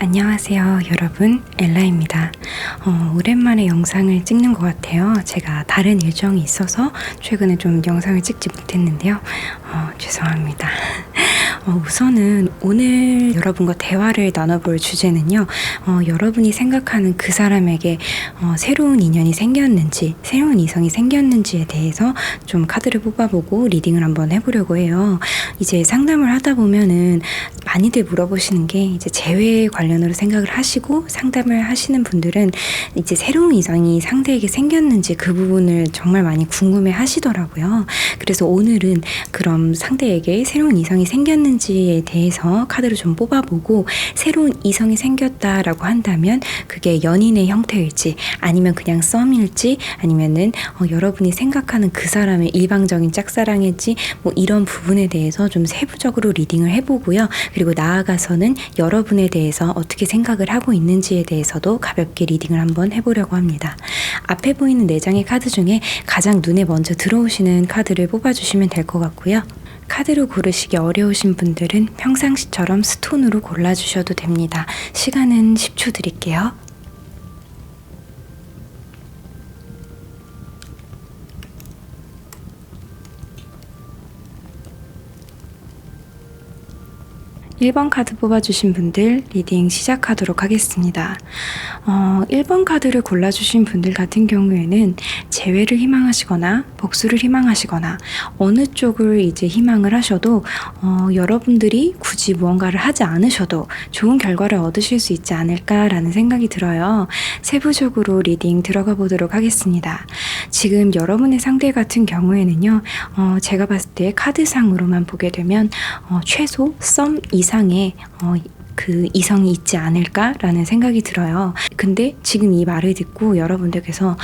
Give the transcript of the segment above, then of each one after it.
안녕하세요 여러분, 엘라입니다. 오랜만에 영상을 찍는 것 같아요. 제가 다른 일정이 있어서 최근에 좀 영상을 찍지 못했는데요. 죄송합니다. 우선은 오늘 여러분과 대화를 나눠볼 주제는요, 여러분이 생각하는 그 사람에게 새로운 인연이 생겼는지, 새로운 이성이 생겼는지에 대해서 좀 카드를 뽑아보고 리딩을 한번 해보려고 해요. 이제 상담을 하다 보면은 많이들 물어보시는 게 이제 재회 관련으로 생각을 하시고, 상담을 하시는 분들은 이제 새로운 이성이 상대에게 생겼는지 그 부분을 정말 많이 궁금해 하시더라고요. 그래서 오늘은 그럼 상대에게 새로운 이성이 생겼는지에 대해서 카드를 좀 뽑아보고, 새로운 이성이 생겼다라고 한다면 그게 연인의 형태일지, 아니면 그냥 썸일지, 아니면은 여러분이 생각하는 그 사람의 일방적인 짝사랑일지, 뭐 이런 부분에 대해서 좀 세부적으로 리딩을 해보고요. 그리고 나아가서는 여러분에 대해서 어떻게 생각을 하고 있는지에 대해서도 가볍게 리딩을 한번 해보려고 합니다. 앞에 보이는 4장의 카드 중에 가장 눈에 먼저 들어오시는 카드를 뽑아주시면 될 것 같고요. 카드로 고르시기 어려우신 분들은 평상시처럼 스톤으로 골라주셔도 됩니다. 시간은 10초 드릴게요. 1번 카드 뽑아주신 분들 리딩 시작하도록 하겠습니다. 1번 카드를 골라주신 분들 같은 경우에는 재회를 희망하시거나 복수를 희망하시거나 어느 쪽을 이제 희망을 하셔도 여러분들이 굳이 무언가를 하지 않으셔도 좋은 결과를 얻으실 수 있지 않을까라는 생각이 들어요. 세부적으로 리딩 들어가 보도록 하겠습니다. 지금 여러분의 상대 같은 경우에는요, 제가 봤을 때 카드상으로만 보게 되면 최소 썸 이상의 그 이성이 있지 않을까라는 생각이 들어요. 근데 지금 이 말을 듣고 여러분들께서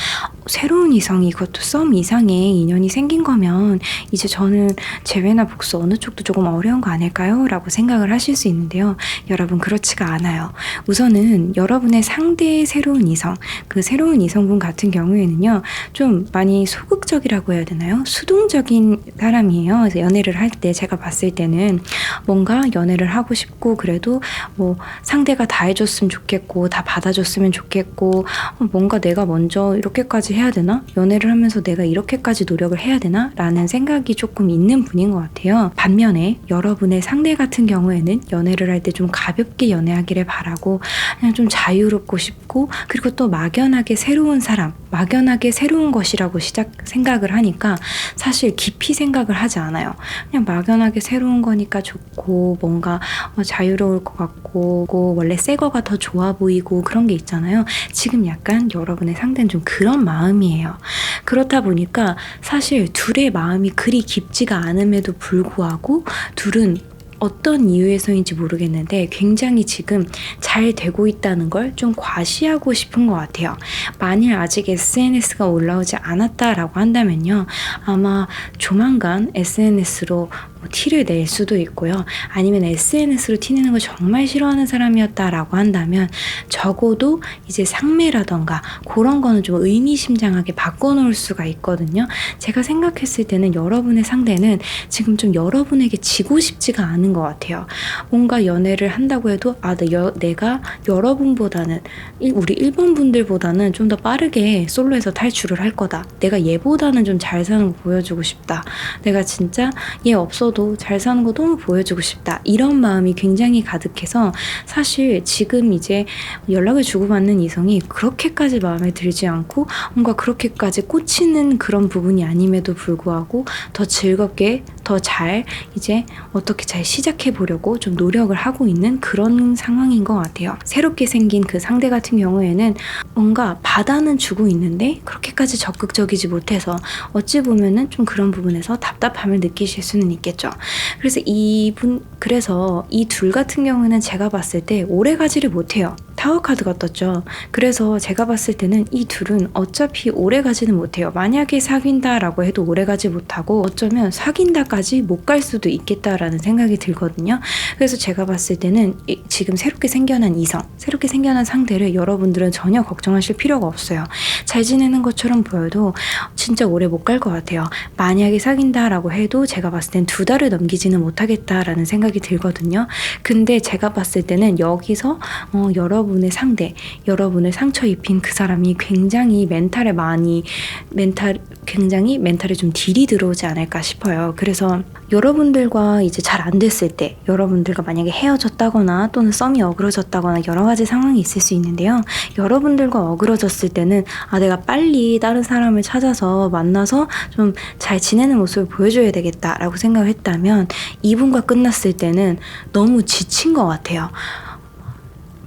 새로운 이성이, 그것도 썸 이상의 인연이 생긴 거면 이제 저는 재회나 복수 어느 쪽도 조금 어려운 거 아닐까요? 라고 생각을 하실 수 있는데요. 여러분, 그렇지가 않아요. 우선은 여러분의 상대의 새로운 이성, 그 새로운 이성분 같은 경우에는요, 좀 많이 소극적이라고 해야 되나요? 수동적인 사람이에요. 그래서 연애를 할 때 제가 봤을 때는 뭔가 연애를 하고 싶고, 그래도 뭐 상대가 다 해줬으면 좋겠고, 다 받아줬으면 좋겠고, 뭔가 내가 먼저 이렇게까지 해야 되나? 연애를 하면서 내가 이렇게까지 노력을 해야 되나? 라는 생각이 조금 있는 분인 것 같아요. 반면에 여러분의 상대 같은 경우에는 연애를 할 때 좀 가볍게 연애하기를 바라고, 그냥 좀 자유롭고 싶고, 그리고 또 막연하게 새로운 사람, 막연하게 새로운 것이라고 생각을 하니까 사실 깊이 생각을 하지 않아요. 그냥 막연하게 새로운 거니까 좋고, 뭔가 자유로울 것 같고, 원래 새 거가 더 좋아 보이고 그런 게 있잖아요. 지금 약간 여러분의 상대는 좀 그런 마음이에요. 그렇다 보니까 사실 둘의 마음이 그리 깊지가 않음에도 불구하고 둘은 어떤 이유에서인지 모르겠는데 굉장히 지금 잘 되고 있다는 걸 좀 과시하고 싶은 것 같아요. 만일 아직 SNS가 올라오지 않았다라고 한다면요, 아마 조만간 SNS로 티를 낼 수도 있고요. 아니면 SNS로 티내는 걸 정말 싫어하는 사람이었다라고 한다면 적어도 이제 상매라던가 그런 거는 좀 의미심장하게 바꿔놓을 수가 있거든요. 제가 생각했을 때는 여러분의 상대는 지금 좀 여러분에게 지고 싶지가 않은 것 같아요. 뭔가 연애를 한다고 해도 내가 여러분보다는 우리 1번 분들보다는 좀 더 빠르게 솔로에서 탈출을 할 거다. 내가 얘보다는 좀 잘 사는 거 보여주고 싶다. 내가 진짜 얘 없어도 잘 사는 거 너무 보여주고 싶다. 이런 마음이 굉장히 가득해서 사실 지금 이제 연락을 주고받는 이성이 그렇게까지 마음에 들지 않고 뭔가 그렇게까지 꽂히는 그런 부분이 아님에도 불구하고 더 즐겁게 더 잘 이제 어떻게 잘 시작해 보려고 좀 노력을 하고 있는 그런 상황인 것 같아요. 새롭게 생긴 그 상대 같은 경우에는 뭔가 받아는 주고 있는데 그렇게까지 적극적이지 못해서 어찌 보면은 좀 그런 부분에서 답답함을 느끼실 수는 있겠죠. 그래서 이 둘 같은 경우는 제가 봤을 때 오래 가지를 못해요. 타워 카드가 떴죠. 그래서 제가 봤을 때는 이 둘은 어차피 오래 가지는 못해요. 만약에 사귄다라고 해도 오래 가지 못하고 어쩌면 사귄다까지 못 갈 수도 있겠다라는 생각이 들거든요. 그래서 제가 봤을 때는 지금 새롭게 생겨난 이성, 새롭게 생겨난 상대를 여러분들은 전혀 걱정하실 필요가 없어요. 잘 지내는 것처럼 보여도 진짜 오래 못 갈 것 같아요. 만약에 사귄다라고 해도 제가 봤을 땐 2달을 넘기지는 못하겠다라는 생각이 들거든요. 근데 제가 봤을 때는 여기서 여러분의 상대, 여러분을 상처 입힌 그 사람이 굉장히 굉장히 멘탈에 좀 딜이 들어오지 않을까 싶어요. 그래서 여러분들과 이제 잘 안 됐을 때, 여러분들과 만약에 헤어졌다거나 또는 썸이 어그러졌다거나 여러 가지 상황이 있을 수 있는데요. 여러분들과 어그러졌을 때는 내가 빨리 다른 사람을 찾아서 만나서 좀 잘 지내는 모습을 보여줘야 되겠다라고 생각을 했다면, 이분과 끝났을 때는 너무 지친 것 같아요.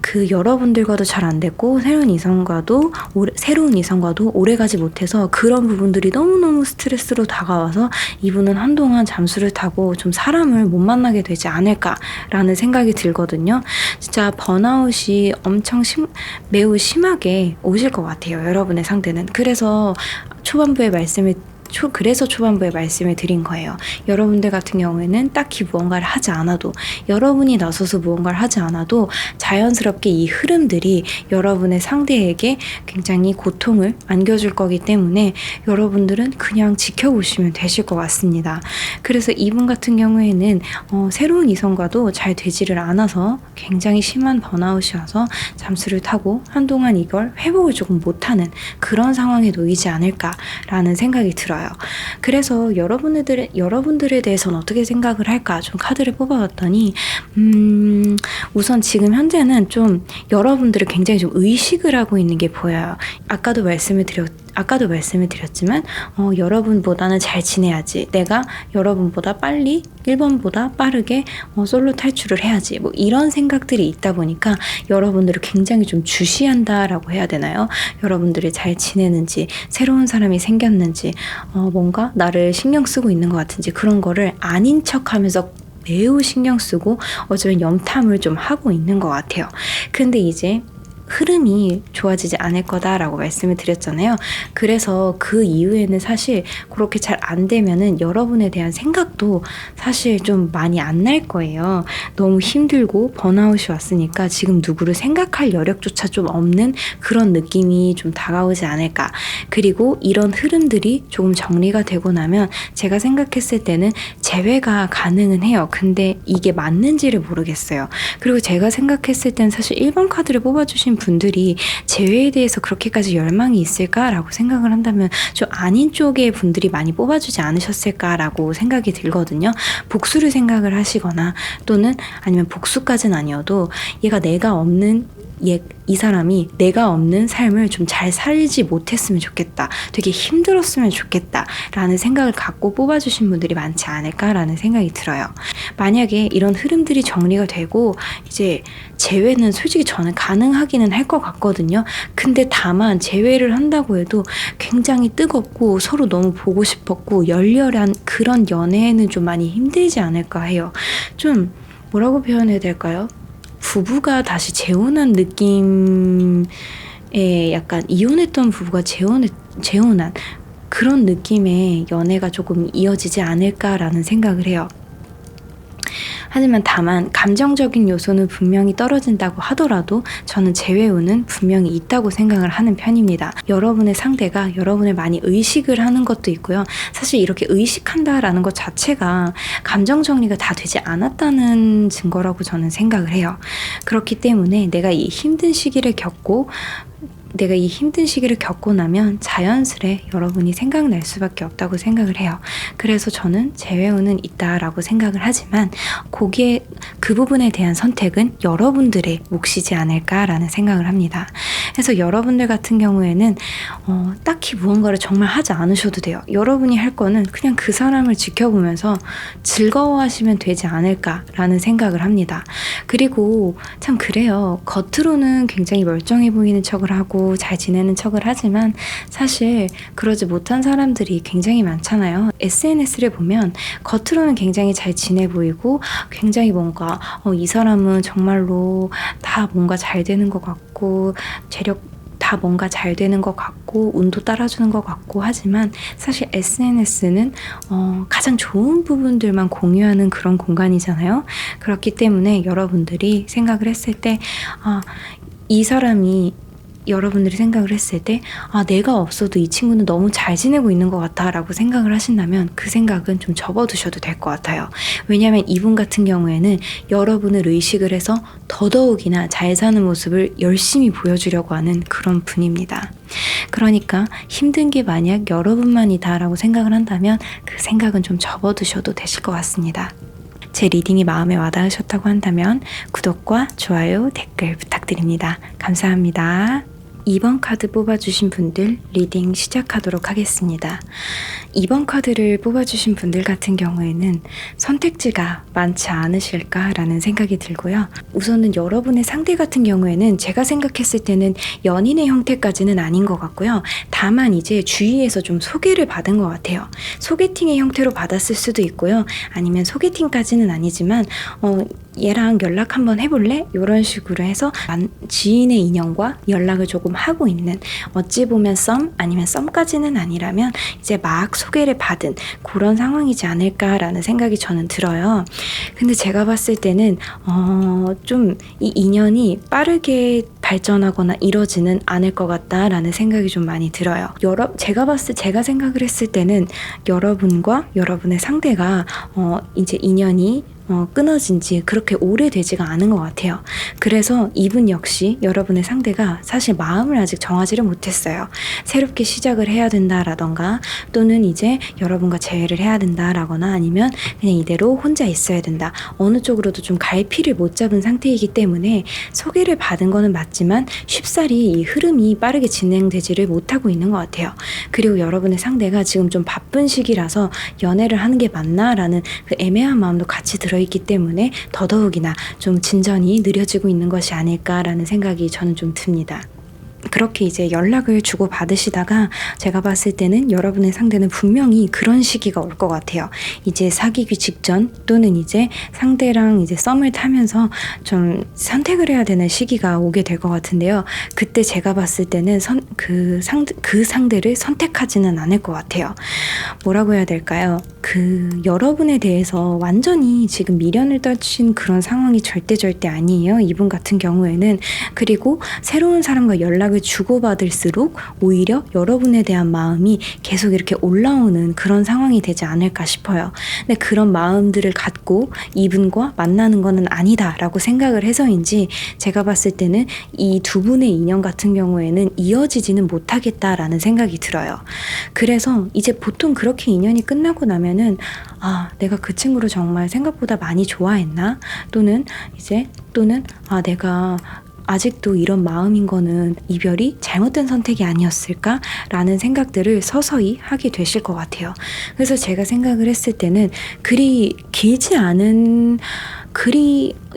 그 여러분들과도 잘 안 됐고 새로운 이성과도 오래 가지 못해서 그런 부분들이 너무너무 스트레스로 다가와서 이분은 한동안 잠수를 타고 좀 사람을 못 만나게 되지 않을까라는 생각이 들거든요. 진짜 번아웃이 매우 심하게 오실 것 같아요, 여러분의 상대는. 그래서 초반부에 말씀을 드린 거예요. 여러분들 같은 경우에는 딱히 무언가를 하지 않아도, 여러분이 나서서 무언가를 하지 않아도 자연스럽게 이 흐름들이 여러분의 상대에게 굉장히 고통을 안겨줄 거기 때문에 여러분들은 그냥 지켜보시면 되실 것 같습니다. 그래서 이분 같은 경우에는 새로운 이성과도 잘 되지를 않아서 굉장히 심한 번아웃이 와서 잠수를 타고 한동안 이걸 회복을 조금 못하는 그런 상황에 놓이지 않을까라는 생각이 들어요. 그래서 여러분들에 대해서는 어떻게 생각을 할까 좀 카드를 뽑아봤더니 우선 지금 현재는 좀 여러분들을 굉장히 좀 의식을 하고 있는 게 보여요. 아까도 말씀을 드렸지만 여러분보다는 잘 지내야지, 내가 여러분보다 빨리 1번보다 빠르게 솔로 탈출을 해야지, 뭐 이런 생각들이 있다 보니까 여러분들을 굉장히 좀 주시한다라고 해야 되나요? 여러분들이 잘 지내는지, 새로운 사람이 생겼는지, 뭔가 나를 신경 쓰고 있는 것 같은지, 그런 거를 아닌 척하면서 매우 신경 쓰고 어쩌면 염탐을 좀 하고 있는 것 같아요. 근데 이제 흐름이 좋아지지 않을 거다라고 말씀을 드렸잖아요. 그래서 그 이후에는 사실 그렇게 잘 안 되면은 여러분에 대한 생각도 사실 좀 많이 안 날 거예요. 너무 힘들고 번아웃이 왔으니까 지금 누구를 생각할 여력조차 좀 없는 그런 느낌이 좀 다가오지 않을까. 그리고 이런 흐름들이 조금 정리가 되고 나면 제가 생각했을 때는 재회가 가능은 해요. 근데 이게 맞는지를 모르겠어요. 그리고 제가 생각했을 때는 사실 1번 카드를 뽑아주신 분들이 재회에 대해서 그렇게까지 열망이 있을까라고 생각을 한다면 좀 아닌 쪽의 분들이 많이 뽑아주지 않으셨을까라고 생각이 들거든요. 복수를 생각을 하시거나 또는 아니면 복수까지는 아니어도 이 사람이 내가 없는 삶을 좀 잘 살지 못했으면 좋겠다, 되게 힘들었으면 좋겠다 라는 생각을 갖고 뽑아주신 분들이 많지 않을까라는 생각이 들어요. 만약에 이런 흐름들이 정리가 되고 이제 재회는 솔직히 저는 가능하기는 할 것 같거든요. 근데 다만 재회를 한다고 해도 굉장히 뜨겁고 서로 너무 보고 싶었고 열렬한 그런 연애에는 좀 많이 힘들지 않을까 해요. 좀 뭐라고 표현해야 될까요? 부부가 다시 재혼한 느낌의, 약간 이혼했던 부부가 재혼한 그런 느낌의 연애가 조금 이어지지 않을까라는 생각을 해요. 하지만 다만 감정적인 요소는 분명히 떨어진다고 하더라도 저는 재회운은 분명히 있다고 생각을 하는 편입니다. 여러분의 상대가 여러분을 많이 의식을 하는 것도 있고요. 사실 이렇게 의식한다라는 것 자체가 감정 정리가 다 되지 않았다는 증거라고 저는 생각을 해요. 그렇기 때문에 내가 이 힘든 시기를 겪고 나면 자연스레 여러분이 생각날 수밖에 없다고 생각을 해요. 그래서 저는 재회운은 있다라고 생각을 하지만 그 부분에 대한 선택은 여러분들의 몫이지 않을까라는 생각을 합니다. 그래서 여러분들 같은 경우에는 딱히 무언가를 정말 하지 않으셔도 돼요. 여러분이 할 거는 그냥 그 사람을 지켜보면서 즐거워하시면 되지 않을까라는 생각을 합니다. 그리고 참 그래요. 겉으로는 굉장히 멀쩡해 보이는 척을 하고 친하고 잘 지내는 척을 하지만 사실 그러지 못한 사람들이 굉장히 많잖아요. SNS를 보면 겉으로는 굉장히 잘 지내 보이고 굉장히 뭔가 이 사람은 정말로 다 뭔가 잘 되는 것 같고 재력 다 뭔가 잘 되는 것 같고 운도 따라주는 것 같고 하지만 사실 SNS는 가장 좋은 부분들만 공유하는 그런 공간이잖아요. 그렇기 때문에 여러분들이 생각을 했을 때 이 사람이 여러분들이 생각을 했을 때 내가 없어도 이 친구는 너무 잘 지내고 있는 것 같아 라고 생각을 하신다면 그 생각은 좀 접어두셔도 될 것 같아요. 왜냐하면 이분 같은 경우에는 여러분을 의식을 해서 더더욱이나 잘 사는 모습을 열심히 보여주려고 하는 그런 분입니다. 그러니까 힘든 게 만약 여러분만이다 라고 생각을 한다면 그 생각은 좀 접어두셔도 되실 것 같습니다. 제 리딩이 마음에 와닿으셨다고 한다면 구독과 좋아요, 댓글 부탁드립니다. 감사합니다. 2번 카드 뽑아주신 분들 리딩 시작하도록 하겠습니다. 2번 카드를 뽑아주신 분들 같은 경우에는 선택지가 많지 않으실까라는 생각이 들고요. 우선은 여러분의 상대 같은 경우에는 제가 생각했을 때는 연인의 형태까지는 아닌 것 같고요. 다만 이제 주위에서 좀 소개를 받은 것 같아요. 소개팅의 형태로 받았을 수도 있고요. 아니면 소개팅까지는 아니지만 얘랑 연락 한번 해볼래? 이런 식으로 해서 지인의 인연과 연락을 조금 하고 있는, 어찌 보면 썸 아니면 썸까지는 아니라면 이제 막 소개를 받은 그런 상황이지 않을까라는 생각이 저는 들어요. 근데 제가 봤을 때는 좀 이 인연이 빠르게 발전하거나 이뤄지는 않을 것 같다라는 생각이 좀 많이 들어요. 제가 생각을 했을 때는 여러분과 여러분의 상대가 이제 인연이 끊어진 지 그렇게 오래되지가 않은 것 같아요. 그래서 이분 역시 여러분의 상대가 사실 마음을 아직 정하지를 못했어요. 새롭게 시작을 해야 된다라던가 또는 이제 여러분과 재회를 해야 된다라거나 아니면 그냥 이대로 혼자 있어야 된다. 어느 쪽으로도 좀 갈피를 못 잡은 상태이기 때문에 소개를 받은 거는 맞지만 쉽사리 이 흐름이 빠르게 진행되지를 못하고 있는 것 같아요. 그리고 여러분의 상대가 지금 좀 바쁜 시기라서 연애를 하는 게 맞나? 라는 그 애매한 마음도 같이 들어있기 때문에 더더욱이나 좀 진전이 느려지고 있는 것이 아닐까라는 생각이 저는 좀 듭니다. 그렇게 이제 연락을 주고 받으시다가 제가 봤을 때는 여러분의 상대는 분명히 그런 시기가 올 것 같아요. 이제 사귀기 직전 또는 이제 상대랑 이제 썸을 타면서 좀 선택을 해야 되는 시기가 오게 될 것 같은데요. 그때 제가 봤을 때는 그 상대를 선택하지는 않을 것 같아요. 뭐라고 해야 될까요? 여러분에 대해서 완전히 지금 미련을 떨친 그런 상황이 절대 아니에요. 이분 같은 경우에는. 그리고 새로운 사람과 연락을 주고받을수록 오히려 여러분에 대한 마음이 계속 이렇게 올라오는 그런 상황이 되지 않을까 싶어요. 근데 그런 마음들을 갖고 이분과 만나는 거는 아니다라고 생각을 해서인지 제가 봤을 때는 이 두 분의 인연 같은 경우에는 이어지지는 못하겠다라는 생각이 들어요. 그래서 이제 보통 그렇게 인연이 끝나고 나면은 내가 그 친구를 정말 생각보다 많이 좋아했나? 또는 내가 아직도 이런 마음인 거는 이별이 잘못된 선택이 아니었을까? 라는 생각들을 서서히 하게 되실 것 같아요. 그래서 제가 생각을 했을 때는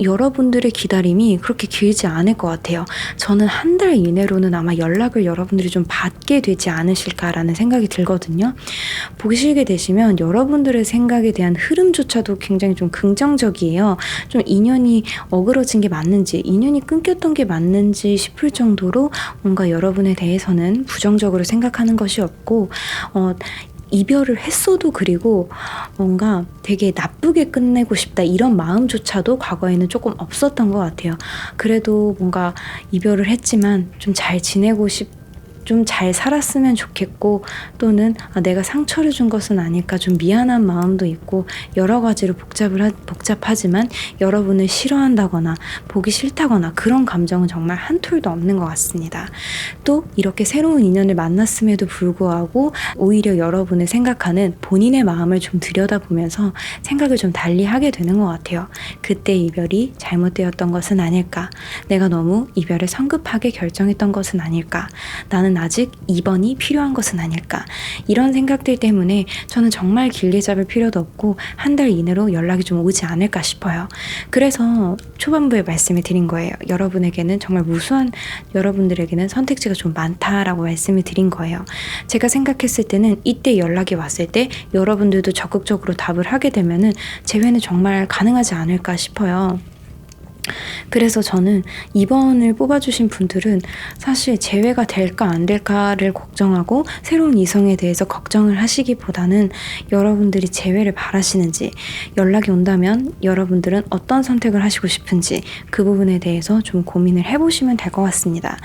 여러분들의 기다림이 그렇게 길지 않을 것 같아요. 저는 한 달 이내로는 아마 연락을 여러분들이 좀 받게 되지 않으실까라는 생각이 들거든요. 보시게 되시면 여러분들의 생각에 대한 흐름조차도 굉장히 좀 긍정적이에요. 좀 인연이 어그러진 게 맞는지, 인연이 끊겼던 게 맞는지 싶을 정도로 뭔가 여러분에 대해서는 부정적으로 생각하는 것이 없고 이별을 했어도 그리고 뭔가 되게 나쁘게 끝내고 싶다 이런 마음조차도 과거에는 조금 없었던 것 같아요. 그래도 뭔가 이별을 했지만 좀 잘 지내고 좀 잘 살았으면 좋겠고 또는 내가 상처를 준 것은 아닐까 좀 미안한 마음도 있고 여러 가지로 복잡하지만 여러분을 싫어한다거나 보기 싫다거나 그런 감정은 정말 한 톨도 없는 것 같습니다. 또 이렇게 새로운 인연을 만났음에도 불구하고 오히려 여러분을 생각하는 본인의 마음을 좀 들여다보면서 생각을 좀 달리 하게 되는 것 같아요. 그때 이별이 잘못되었던 것은 아닐까? 내가 너무 이별을 성급하게 결정했던 것은 아닐까? 나는 나는 아직 2번이 필요한 것은 아닐까, 이런 생각들 때문에 저는 정말 길게 잡을 필요도 없고 한 달 이내로 연락이 좀 오지 않을까 싶어요. 그래서 초반부에 말씀을 드린 거예요. 여러분에게는 정말 무수한, 여러분들에게는 선택지가 좀 많다라고 말씀을 드린 거예요. 제가 생각했을 때는 이때 연락이 왔을 때 여러분들도 적극적으로 답을 하게 되면은 재회는 정말 가능하지 않을까 싶어요. 그래서 저는 2번을 뽑아주신 분들은 사실 재회가 될까 안 될까를 걱정하고 새로운 이성에 대해서 걱정을 하시기보다는 여러분들이 재회를 바라시는지, 연락이 온다면 여러분들은 어떤 선택을 하시고 싶은지 그 부분에 대해서 좀 고민을 해보시면 될 것 같습니다.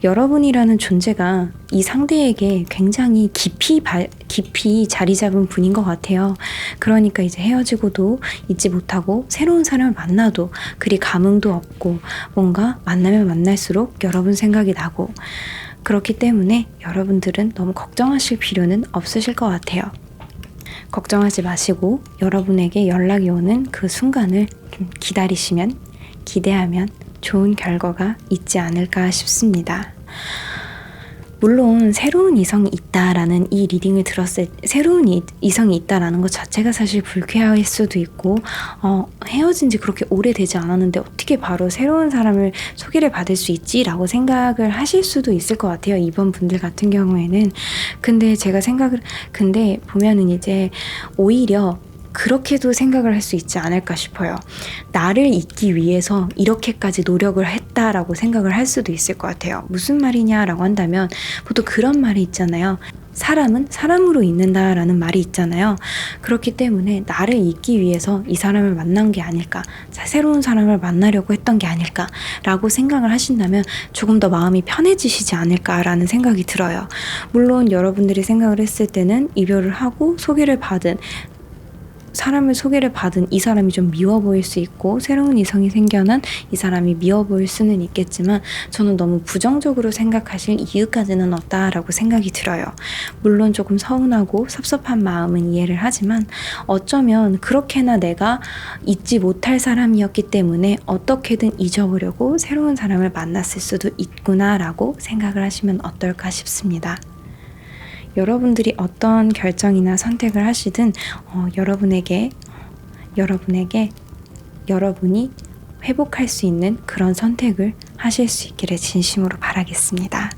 여러분이라는 존재가 이 상대에게 굉장히 깊이 자리 잡은 분인 것 같아요. 그러니까 이제 헤어지고도 잊지 못하고 새로운 사람을 만나도 그리 감흥도 없고 뭔가 만나면 만날수록 여러분 생각이 나고, 그렇기 때문에 여러분들은 너무 걱정하실 필요는 없으실 것 같아요. 걱정하지 마시고 여러분에게 연락이 오는 그 순간을 좀 기다리시면, 기대하면 좋은 결과가 있지 않을까 싶습니다. 물론 새로운 이성이 있다라는 이 리딩을 들었을 때 새로운 이성이 있다라는 것 자체가 사실 불쾌할 수도 있고, 헤어진 지 그렇게 오래되지 않았는데 어떻게 바로 새로운 사람을 소개를 받을 수 있지? 라고 생각을 하실 수도 있을 것 같아요. 이번 분들 같은 경우에는. 근데 보면은 이제 오히려 그렇게도 생각을 할 수 있지 않을까 싶어요. 나를 잊기 위해서 이렇게까지 노력을 했다라고 생각을 할 수도 있을 것 같아요. 무슨 말이냐라고 한다면 보통 그런 말이 있잖아요. 사람은 사람으로 잊는다라는 말이 있잖아요. 그렇기 때문에 나를 잊기 위해서 이 사람을 만난 게 아닐까, 새로운 사람을 만나려고 했던 게 아닐까라고 생각을 하신다면 조금 더 마음이 편해지시지 않을까라는 생각이 들어요. 물론 여러분들이 생각을 했을 때는 이별을 하고 사람을 소개를 받은 이 사람이 좀 미워 보일 수 있고 새로운 이성이 생겨난 이 사람이 미워 보일 수는 있겠지만 저는 너무 부정적으로 생각하실 이유까지는 없다라고 생각이 들어요. 물론 조금 서운하고 섭섭한 마음은 이해를 하지만 어쩌면 그렇게나 내가 잊지 못할 사람이었기 때문에 어떻게든 잊어보려고 새로운 사람을 만났을 수도 있구나라고 생각을 하시면 어떨까 싶습니다. 여러분들이 어떤 결정이나 선택을 하시든 여러분이 회복할 수 있는 그런 선택을 하실 수 있기를 진심으로 바라겠습니다.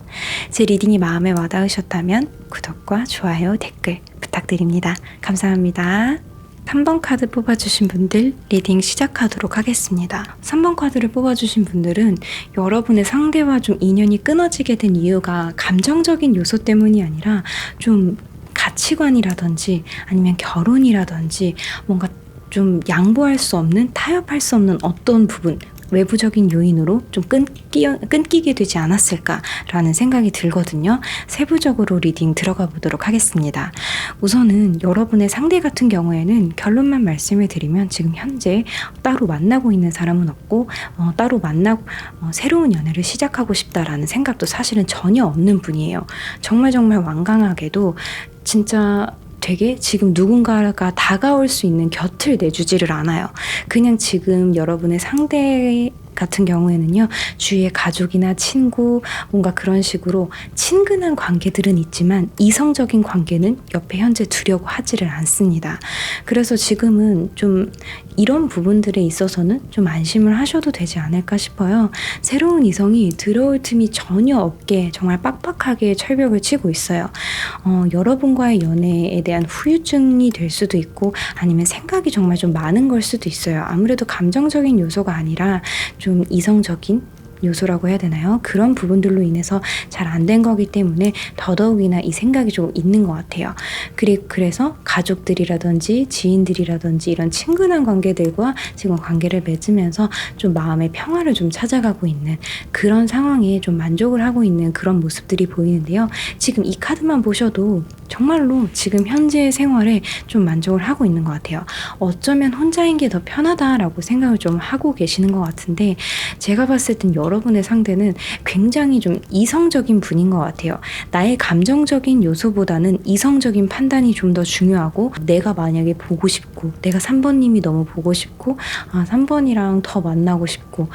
제 리딩이 마음에 와닿으셨다면 구독과 좋아요, 댓글 부탁드립니다. 감사합니다. 3번 카드 뽑아주신 분들 리딩 시작하도록 하겠습니다. 3번 카드를 뽑아주신 분들은 여러분의 상대와 좀 인연이 끊어지게 된 이유가 감정적인 요소 때문이 아니라 좀 가치관이라든지 아니면 결혼이라든지 뭔가 좀 양보할 수 없는, 타협할 수 없는 어떤 부분, 외부적인 요인으로 좀 끊기게 되지 않았을까라는 생각이 들거든요. 세부적으로 리딩 들어가 보도록 하겠습니다. 우선은 여러분의 상대 같은 경우에는 결론만 말씀을 드리면 지금 현재 따로 만나고 있는 사람은 없고 따로 만나고 새로운 연애를 시작하고 싶다라는 생각도 사실은 전혀 없는 분이에요. 정말 완강하게도 진짜 되게 지금 누군가가 다가올 수 있는 곁을 내주지를 않아요. 그냥 지금 여러분의 상대 같은 경우에는요, 주위의 가족이나 친구, 뭔가 그런 식으로 친근한 관계들은 있지만 이성적인 관계는 옆에 현재 두려고 하지를 않습니다. 그래서 지금은 좀 이런 부분들에 있어서는 좀 안심을 하셔도 되지 않을까 싶어요. 새로운 이성이 들어올 틈이 전혀 없게 정말 빡빡하게 철벽을 치고 있어요. 여러분과의 연애에 대한 후유증이 될 수도 있고 아니면 생각이 정말 좀 많은 걸 수도 있어요. 아무래도 감정적인 요소가 아니라 좀 이성적인 요소라고 해야 되나요? 그런 부분들로 인해서 잘 안 된 거기 때문에 더더욱이나 이 생각이 좀 있는 것 같아요. 그래서 가족들이라든지 지인들이라든지 이런 친근한 관계들과 지금 관계를 맺으면서 좀 마음의 평화를 좀 찾아가고 있는 그런 상황에 좀 만족을 하고 있는 그런 모습들이 보이는데요. 지금 이 카드만 보셔도 정말로 지금 현재의 생활에 좀 만족을 하고 있는 것 같아요. 어쩌면 혼자인 게 더 편하다라고 생각을 좀 하고 계시는 것 같은데 제가 봤을 땐 여러분의 상대는 굉장히 좀 이성적인 분인 것 같아요. 나의 감정적인 요소보다는 이성적인 판단이 좀 더 중요하고, 내가 만약에 보고 싶고, 내가 3번님이 너무 보고 싶고, 3번이랑 더 만나고 싶고,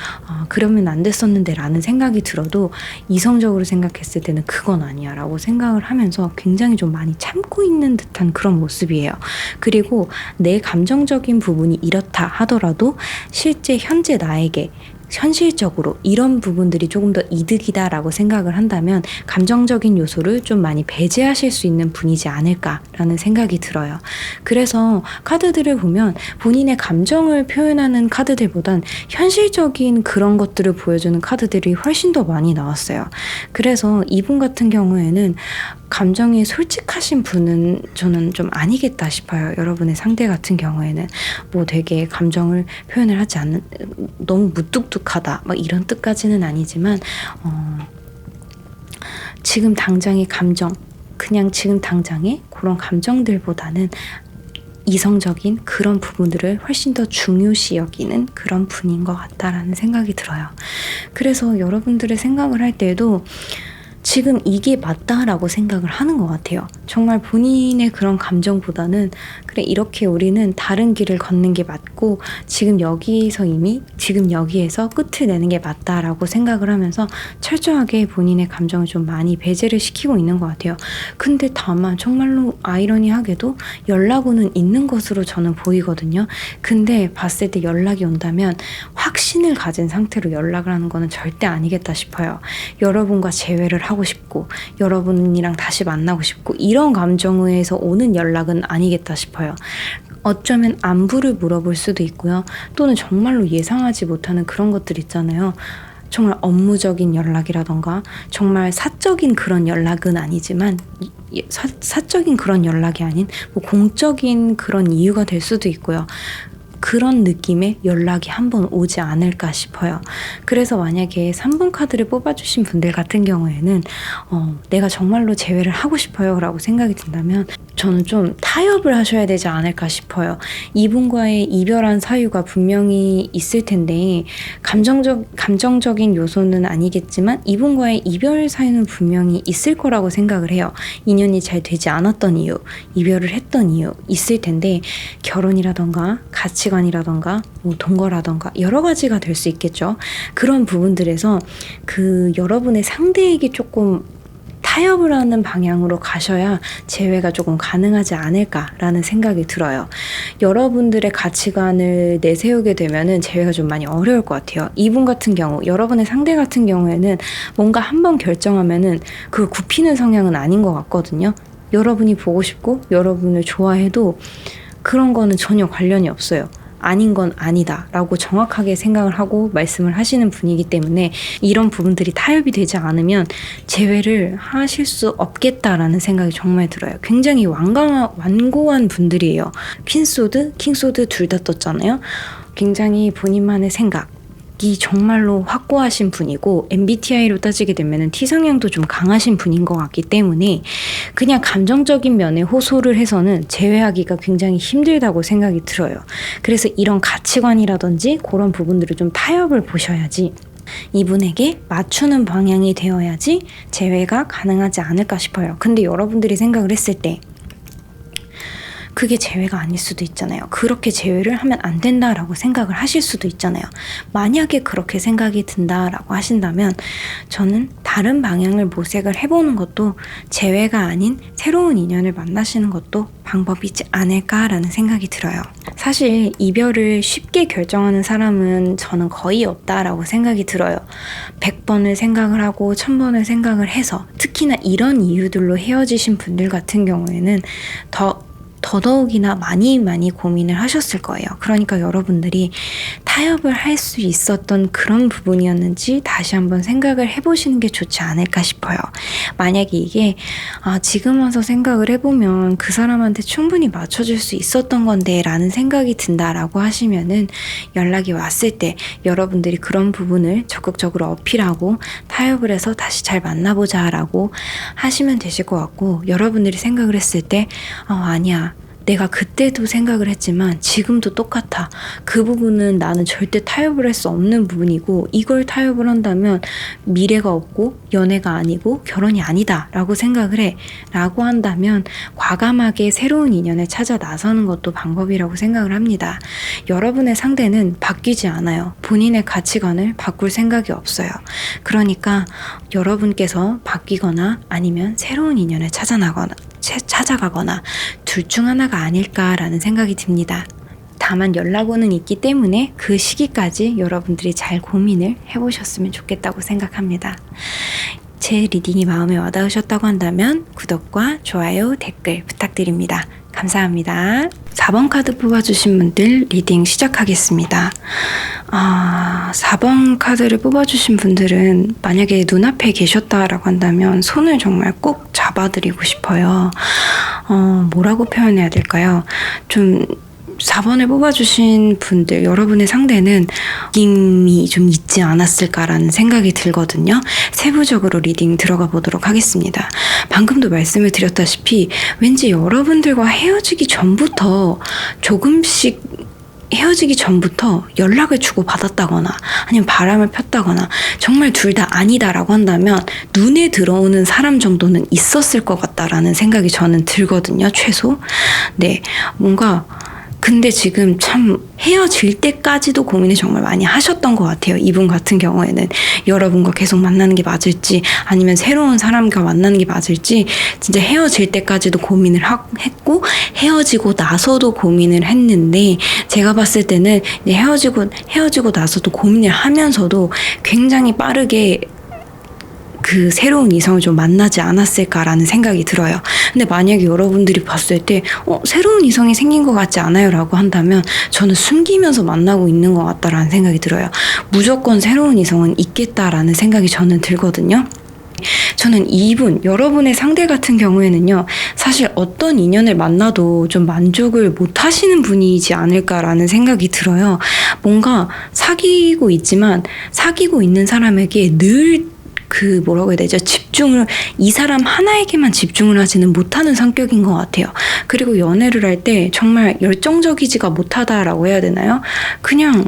그러면 안 됐었는데 라는 생각이 들어도 이성적으로 생각했을 때는 그건 아니야 라고 생각을 하면서 굉장히 좀 많이 참고 있는 듯한 그런 모습이에요. 그리고 내 감정적인 부분이 이렇다 하더라도 실제 현재 나에게 현실적으로 이런 부분들이 조금 더 이득이다라고 생각을 한다면 감정적인 요소를 좀 많이 배제하실 수 있는 분이지 않을까라는 생각이 들어요. 그래서 카드들을 보면 본인의 감정을 표현하는 카드들보단 현실적인 그런 것들을 보여주는 카드들이 훨씬 더 많이 나왔어요. 그래서 이분 같은 경우에는 감정이 솔직하신 분은 저는 좀 아니겠다 싶어요. 여러분의 상대 같은 경우에는 뭐 되게 감정을 표현을 하지 않는, 너무 무뚝뚝하다 막 이런 뜻까지는 아니지만 지금 당장의 감정, 그냥 지금 당장의 그런 감정들보다는 이성적인 그런 부분들을 훨씬 더 중요시 여기는 그런 분인 것 같다라는 생각이 들어요. 그래서 여러분들의 생각을 할 때에도 지금 이게 맞다라고 생각을 하는 것 같아요. 정말 본인의 그런 감정보다는 그래, 이렇게 우리는 다른 길을 걷는 게 맞고 지금 여기서 이미 지금 여기에서 끝을 내는 게 맞다라고 생각을 하면서 철저하게 본인의 감정을 좀 많이 배제를 시키고 있는 것 같아요. 근데 다만 정말로 아이러니하게도 연락오는 있는 것으로 저는 보이거든요. 근데 봤을 때 연락이 온다면 확신을 가진 상태로 연락을 하는 거는 절대 아니겠다 싶어요. 여러분과 재회를 하고 싶고 여러분이랑 다시 만나고 싶고 이런 감정에서 오는 연락은 아니겠다 싶어요. 어쩌면 안부를 물어볼 수도 있고요. 또는 정말로 예상하지 못하는 그런 것들 있잖아요. 정말 업무적인 연락이라던가 정말 사적인 그런 연락은 아니지만 사적인 그런 연락이 아닌 뭐 공적인 그런 이유가 될 수도 있고요. 그런 느낌의 연락이 한번 오지 않을까 싶어요. 그래서 만약에 3번 카드를 뽑아주신 분들 같은 경우에는 내가 정말로 재회를 하고 싶어요 라고 생각이 든다면 저는 좀 타협을 하셔야 되지 않을까 싶어요. 이분과의 이별한 사유가 분명히 있을 텐데 감정적인 요소는 아니겠지만 이분과의 이별 사유는 분명히 있을 거라고 생각을 해요. 인연이 잘 되지 않았던 이유, 이별을 했던 이유 있을 텐데 결혼이라던가 가치관이라던가 뭐 동거라던가 여러 가지가 될 수 있겠죠. 그런 부분들에서 그 여러분의 상대에게 조금 타협을 하는 방향으로 가셔야 재회가 조금 가능하지 않을까라는 생각이 들어요. 여러분들의 가치관을 내세우게 되면은 재회가 좀 많이 어려울 것 같아요. 이분 같은 경우, 여러분의 상대 같은 경우에는 뭔가 한번 결정하면은 그걸 굽히는 성향은 아닌 것 같거든요. 여러분이 보고 싶고 여러분을 좋아해도 그런 거는 전혀 관련이 없어요. 아닌 건 아니다 라고 정확하게 생각을 하고 말씀을 하시는 분이기 때문에 이런 부분들이 타협이 되지 않으면 재회를 하실 수 없겠다라는 생각이 정말 들어요. 굉장히 완고한 분들이에요. 퀸소드, 킹소드 둘 다 떴잖아요. 굉장히 본인만의 생각이 정말로 확고하신 분이고 MBTI로 따지게 되면 T성향도 좀 강하신 분인 것 같기 때문에 그냥 감정적인 면에 호소를 해서는 재회하기가 굉장히 힘들다고 생각이 들어요. 그래서 이런 가치관이라든지 그런 부분들을 좀 타협을 보셔야지 이분에게 맞추는 방향이 되어야지 재회가 가능하지 않을까 싶어요. 근데 여러분들이 생각을 했을 때 그게 재회가 아닐 수도 있잖아요. 그렇게 재회를 하면 안 된다라고 생각을 하실 수도 있잖아요. 만약에 그렇게 생각이 든다라고 하신다면 저는 다른 방향을 모색을 해보는 것도 재회가 아닌 새로운 인연을 만나시는 것도 방법이지 않을까라는 생각이 들어요. 사실 이별을 쉽게 결정하는 사람은 저는 거의 없다라고 생각이 들어요. 100번을 생각을 하고 1000번을 생각을 해서 특히나 이런 이유들로 헤어지신 분들 같은 경우에는 더더욱이나 많이 고민을 하셨을 거예요. 그러니까 여러분들이 타협을 할 수 있었던 그런 부분이었는지 다시 한번 생각을 해보시는 게 좋지 않을까 싶어요. 만약에 이게 지금 와서 생각을 해보면 그 사람한테 충분히 맞춰줄 수 있었던 건데 라는 생각이 든다라고 하시면은 연락이 왔을 때 여러분들이 그런 부분을 적극적으로 어필하고 타협을 해서 다시 잘 만나보자 라고 하시면 되실 것 같고, 여러분들이 생각을 했을 때 아니야, 내가 그때도 생각을 했지만 지금도 똑같아. 그 부분은 나는 절대 타협을 할 수 없는 부분이고, 이걸 타협을 한다면 미래가 없고 연애가 아니고 결혼이 아니다 라고 생각을 해 라고 한다면 과감하게 새로운 인연에 찾아 나서는 것도 방법이라고 생각을 합니다. 여러분의 상대는 바뀌지 않아요. 본인의 가치관을 바꿀 생각이 없어요. 그러니까 여러분께서 바뀌거나 아니면 새로운 인연에 찾아가거나 둘 중 하나가 아닐까라는 생각이 듭니다. 다만 연락원은 있기 때문에 그 시기까지 여러분들이 잘 고민을 해보셨으면 좋겠다고 생각합니다. 제 리딩이 마음에 와닿으셨다고 한다면 구독과 좋아요, 댓글 부탁드립니다. 감사합니다. 4번 카드 뽑아주신 분들 리딩 시작하겠습니다. 4번 카드를 뽑아주신 분들은 만약에 눈앞에 계셨다라고 한다면 손을 정말 꼭 잡아드리고 싶어요. 뭐라고 표현해야 될까요? 4번을 뽑아주신 분들, 여러분의 상대는 힘이 좀 있지 않았을까라는 생각이 들거든요. 세부적으로 리딩 들어가 보도록 하겠습니다. 방금도 말씀을 드렸다시피 왠지 여러분들과 헤어지기 전부터 연락을 주고받았다거나 아니면 바람을 폈다거나 정말 둘 다 아니다라고 한다면 눈에 들어오는 사람 정도는 있었을 것 같다라는 생각이 저는 들거든요. 최소. 네, 근데 지금 참 헤어질 때까지도 고민을 정말 많이 하셨던 것 같아요. 이분 같은 경우에는 여러분과 계속 만나는 게 맞을지 아니면 새로운 사람과 만나는 게 맞을지 진짜 헤어질 때까지도 고민을 했고 헤어지고 나서도 고민을 했는데, 제가 봤을 때는 이제 헤어지고 나서도 고민을 하면서도 굉장히 빠르게 그 새로운 이성을 좀 만나지 않았을까라는 생각이 들어요. 근데 만약에 여러분들이 봤을 때 새로운 이성이 생긴 것 같지 않아요? 라고 한다면 저는 숨기면서 만나고 있는 것 같다라는 생각이 들어요. 무조건 새로운 이성은 있겠다라는 생각이 저는 들거든요. 저는 여러분의 상대 같은 경우에는요, 사실 어떤 인연을 만나도 좀 만족을 못 하시는 분이지 않을까라는 생각이 들어요. 뭔가 사귀고 있는 사람에게 늘 이 사람 하나에게만 집중을 하지는 못하는 성격인 것 같아요. 그리고 연애를 할 때 정말 열정적이지가 못하다라고 해야 되나요? 그냥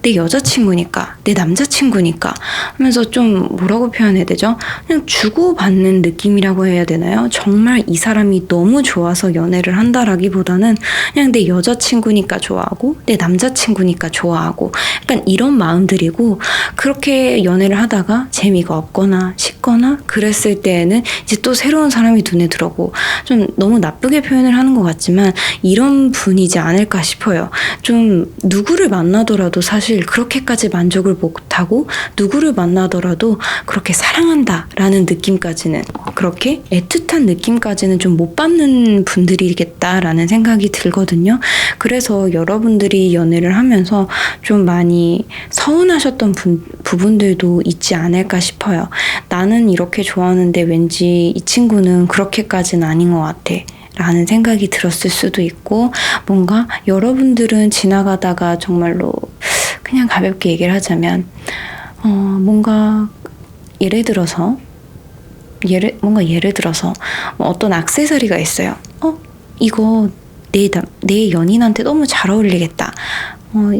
내 여자친구니까, 내 남자친구니까 하면서 좀 뭐라고 표현해야 되죠? 그냥 주고받는 느낌이라고 해야 되나요? 정말 이 사람이 너무 좋아서 연애를 한다라기보다는 그냥 내 여자친구니까 좋아하고 내 남자친구니까 좋아하고 약간 이런 마음들이고, 그렇게 연애를 하다가 재미가 없거나 식거나 그랬을 때에는 이제 또 새로운 사람이 눈에 들어오고, 좀 너무 나쁘게 표현을 하는 것 같지만 이런 분이지 않을까 싶어요. 좀 누구를 만나더라도 사실 그렇게까지 만족을 못하고 누구를 만나더라도 그렇게 사랑한다라는 느낌까지는, 그렇게 애틋한 느낌까지는 좀 못 받는 분들이겠다라는 생각이 들거든요. 그래서 여러분들이 연애를 하면서 좀 많이 서운하셨던 부분들도 있지 않을까 싶어요. 나는 이렇게 좋아하는데 왠지 이 친구는 그렇게까지는 아닌 것 같아 라는 생각이 들었을 수도 있고, 뭔가 여러분들은 지나가다가 정말로 그냥 가볍게 얘기를 하자면 뭔가 예를 들어서 어떤 액세서리가 있어요. 이거 내 연인한테 너무 잘 어울리겠다.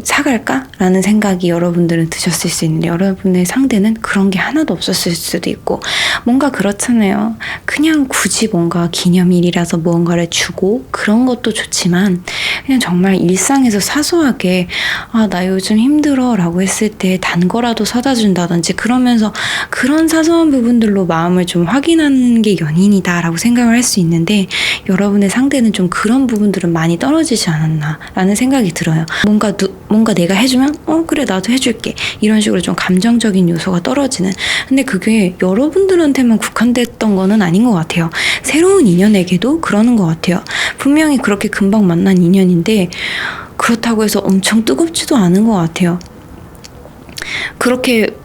사갈까? 라는 생각이 여러분들은 드셨을 수 있는데, 여러분의 상대는 그런 게 하나도 없었을 수도 있고, 뭔가 그렇잖아요. 그냥 굳이 뭔가 기념일이라서 무언가를 주고 그런 것도 좋지만, 그냥 정말 일상에서 사소하게 나 요즘 힘들어 라고 했을 때 단 거라도 사다 준다든지, 그러면서 그런 사소한 부분들로 마음을 좀 확인하는 게 연인이다 라고 생각을 할 수 있는데, 여러분의 상대는 좀 그런 부분들은 많이 떨어지지 않았나 라는 생각이 들어요. 뭔가 내가 해주면 그래 나도 해줄게, 이런 식으로 좀 감정적인 요소가 떨어지는. 근데 그게 여러분들한테만 국한됐던 거는 아닌 것 같아요. 새로운 인연에게도 그러는 것 같아요. 분명히 그렇게 금방 만난 인연인데 그렇다고 해서 엄청 뜨겁지도 않은 것 같아요. 그렇게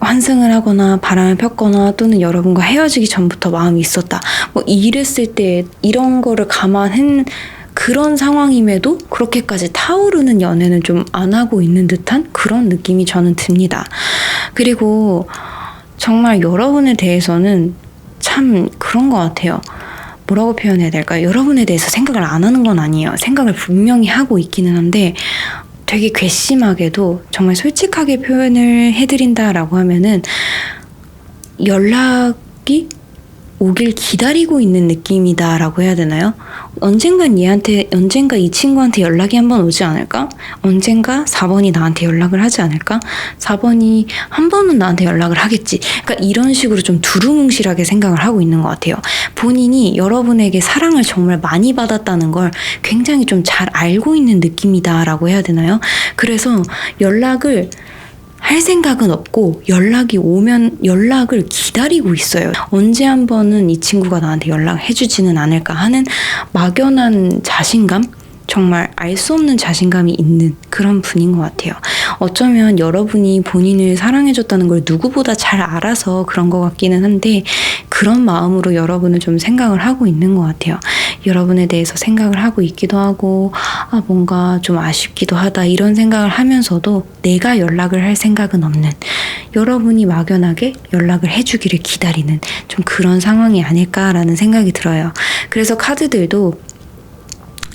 환승을 하거나 바람을 폈거나 또는 여러분과 헤어지기 전부터 마음이 있었다, 이랬을 때 이런 거를 감안한 그런 상황임에도 그렇게까지 타오르는 연애는 좀 안 하고 있는 듯한 그런 느낌이 저는 듭니다. 그리고 정말 여러분에 대해서는 참 그런 것 같아요. 뭐라고 표현해야 될까요? 여러분에 대해서 생각을 안 하는 건 아니에요. 생각을 분명히 하고 있기는 한데 되게 괘씸하게도 정말 솔직하게 표현을 해드린다라고 하면은 연락이 오길 기다리고 있는 느낌이다라고 해야 되나요? 언젠가 이 친구한테 연락이 한번 오지 않을까? 언젠가 4번이 나한테 연락을 하지 않을까? 4번이 한 번은 나한테 연락을 하겠지. 그러니까 이런 식으로 좀 두루뭉실하게 생각을 하고 있는 것 같아요. 본인이 여러분에게 사랑을 정말 많이 받았다는 걸 굉장히 좀 잘 알고 있는 느낌이다라고 해야 되나요? 그래서 연락을 할 생각은 없고 연락이 오면 연락을 기다리고 있어요. 언제 한 번은 이 친구가 나한테 연락해주지는 않을까 하는 막연한 자신감? 정말 알 수 없는 자신감이 있는 그런 분인 것 같아요. 어쩌면 여러분이 본인을 사랑해줬다는 걸 누구보다 잘 알아서 그런 것 같기는 한데 그런 마음으로 여러분은 좀 생각을 하고 있는 것 같아요. 여러분에 대해서 생각을 하고 있기도 하고 뭔가 좀 아쉽기도 하다 이런 생각을 하면서도 내가 연락을 할 생각은 없는 여러분이 막연하게 연락을 해주기를 기다리는 좀 그런 상황이 아닐까라는 생각이 들어요. 그래서 카드들도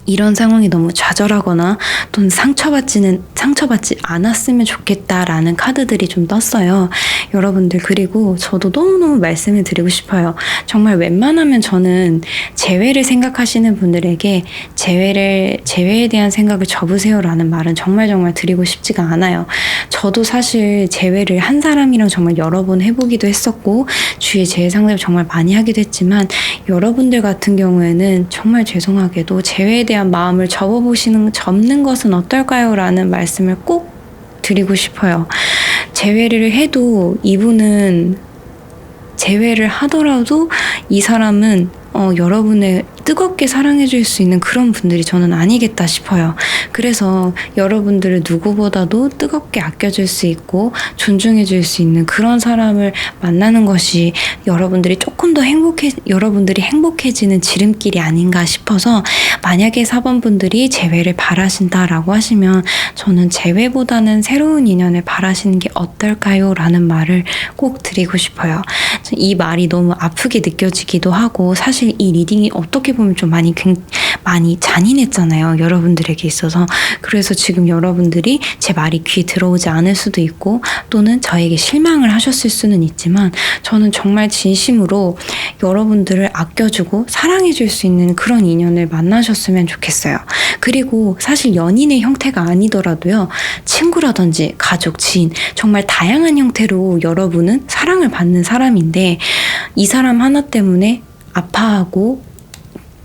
이런 상황이 너무 좌절하거나 또는 상처받지 않았으면 좋겠다라는 카드들이 좀 떴어요. 여러분들 그리고 저도 너무너무 말씀을 드리고 싶어요. 정말 웬만하면 저는 재회를 생각하시는 분들에게 재회에 대한 생각을 접으세요라는 말은 정말 드리고 싶지가 않아요. 저도 사실 재회를 한 사람이랑 정말 여러 번 해보기도 했었고 주위에 재회 상담을 정말 많이 하기도 했지만 여러분들 같은 경우에는 정말 죄송하게도 재회에 대한 마음을 접는 것은 어떨까요? 라는 말씀을 꼭 드리고 싶어요. 재회를 해도 이분은 재회를 하더라도 이 사람은 여러분을 뜨겁게 사랑해줄 수 있는 그런 분들이 저는 아니겠다 싶어요. 그래서 여러분들을 누구보다도 뜨겁게 아껴줄 수 있고 존중해줄 수 있는 그런 사람을 만나는 것이 여러분들이 조금 더 여러분들이 행복해지는 지름길이 아닌가 싶어서 만약에 4번 분들이 재회를 바라신다라고 하시면 저는 재회보다는 새로운 인연을 바라시는 게 어떨까요? 라는 말을 꼭 드리고 싶어요. 이 말이 너무 아프게 느껴지기도 하고 사실 이 리딩이 어떻게 보면 좀 많이 잔인했잖아요. 여러분들에게 있어서. 그래서 지금 여러분들이 제 말이 귀에 들어오지 않을 수도 있고 또는 저에게 실망을 하셨을 수는 있지만 저는 정말 진심으로 여러분들을 아껴주고 사랑해줄 수 있는 그런 인연을 만나셨으면 좋겠어요. 그리고 사실 연인의 형태가 아니더라도요. 친구라든지 가족, 지인 정말 다양한 형태로 여러분은 사랑을 받는 사람인데 이 사람 하나 때문에 아파하고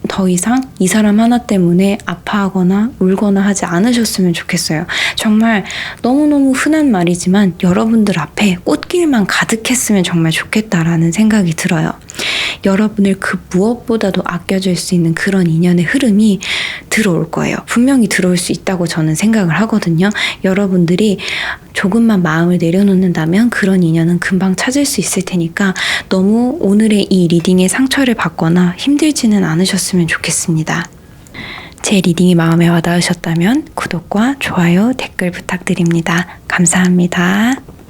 더 이상 이 사람 하나 때문에 아파하거나 울거나 하지 않으셨으면 좋겠어요. 정말 너무너무 흔한 말이지만 여러분들 앞에 꽃길만 가득했으면 정말 좋겠다라는 생각이 들어요. 여러분을 그 무엇보다도 아껴줄 수 있는 그런 인연의 흐름이 들어올 거예요. 분명히 들어올 수 있다고 저는 생각을 하거든요. 여러분들이 조금만 마음을 내려놓는다면 그런 인연은 금방 찾을 수 있을 테니까 너무 오늘의 이 리딩에 상처를 받거나 힘들지는 않으셨으면 좋겠습니다. 제 리딩이 마음에 와닿으셨다면 구독과 좋아요, 댓글 부탁드립니다. 감사합니다.